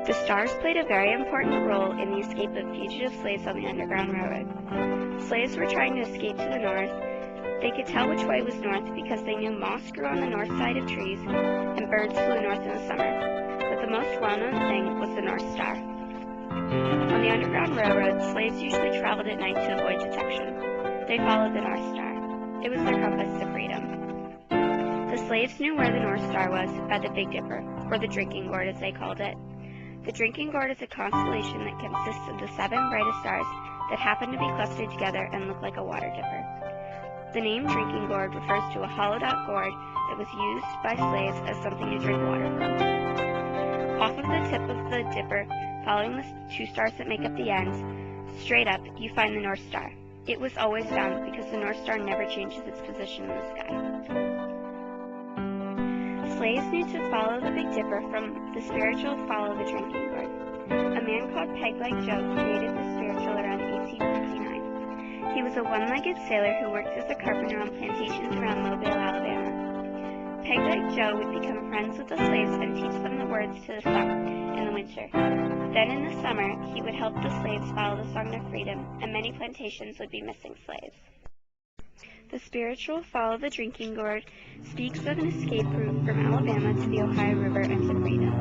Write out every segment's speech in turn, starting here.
The stars played a very important role in the escape of fugitive slaves on the Underground Railroad. Slaves were trying to escape to the north. They could tell which way was north because they knew moss grew on the north side of trees and birds flew north in the summer. But the most well-known thing was the North Star. On the Underground Railroad, slaves usually traveled at night to avoid detection. They followed the North Star. It was their compass to freedom. The slaves knew where the North Star was by the Big Dipper, or the Drinking Gourd as they called it. The Drinking Gourd is a constellation that consists of the 7 brightest stars that happen to be clustered together and look like a water dipper. The name Drinking Gourd refers to a hollowed-out gourd that was used by slaves as something to drink water from. Off of the tip of the dipper, following the 2 stars that make up the ends, straight up, you find the North Star. It was always found because the North Star never changes its position in the sky. Slaves knew to follow the Big Dipper from the spiritual follow the Drinking Gourd. A man called Peg-Leg Joe created the spiritual around 1859. He was a one-legged sailor who worked as a carpenter on plantations around Mobile, Alabama. Peg-Leg Joe would become friends with the slaves and teach them the words to the song in the winter. Then in the summer, he would help the slaves follow the song of freedom, and many plantations would be missing slaves. The spiritual Follow the Drinking Gourd speaks of an escape route from Alabama to the Ohio River and to freedom.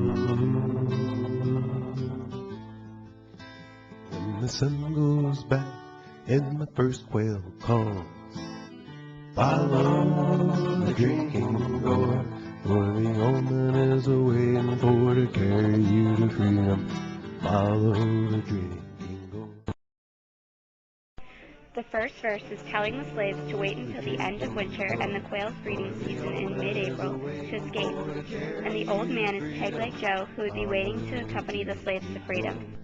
When the sun goes back and my first quail calls, follow the drinking gourd, for the omen is a-waiting for to carry you to freedom. Follow the drinking gourd. The first verse is telling the slaves to wait until the end of winter and the quail's breeding season in mid-April to escape, and the old man is Peg-Leg Joe, who would be waiting to accompany the slaves to freedom.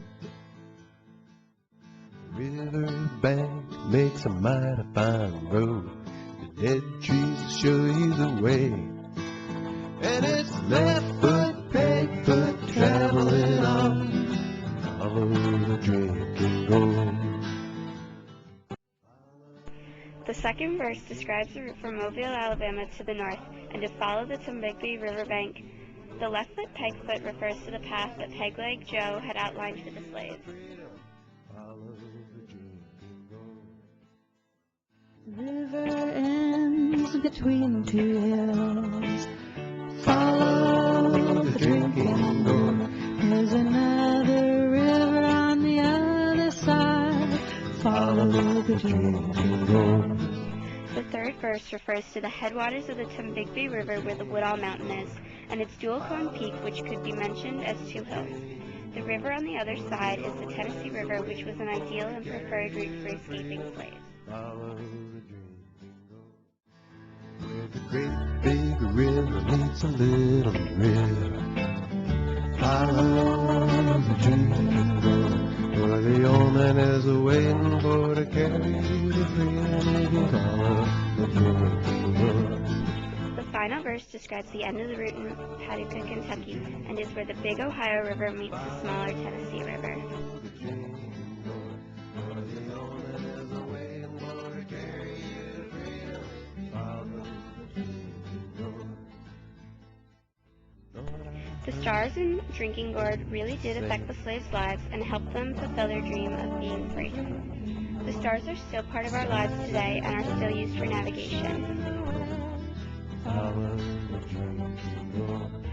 The riverbank makes a mighty fine road. The dead trees show you the way, and it's left foot, peg foot, traveling on. Follow the drinking gourd. The second verse describes the route from Mobile, Alabama to the north, and to follow the Tombigbee riverbank. The left foot, peg foot refers to the path that Peg-Leg Joe had outlined for the slaves. The river ends between 2 hills. Follow the drinking gourd. There's another river on the other side. Follow the drinking gourd. The third verse refers to the headwaters of the Tombigbee River where the Woodall Mountain is, and its dual-cone peak, which could be mentioned as 2 hills. The river on the other side is the Tennessee River, which was an ideal and preferred route for escaping slaves. Follow the drinking gourd. Where the great big river meets a little river. Follow the drinking gourd. For the old man is a-waiting for to carry you to freedom if you follow the drinking gourd. The final verse describes the end of the route in Paducah, Kentucky, and is where the Big Ohio River meets the smaller Tennessee River. The stars in Drinking Gourd really did affect the slaves' lives and helped them fulfill their dream of being free. The stars are still part of our lives today and are still used for navigation. Follow the drinking gourd.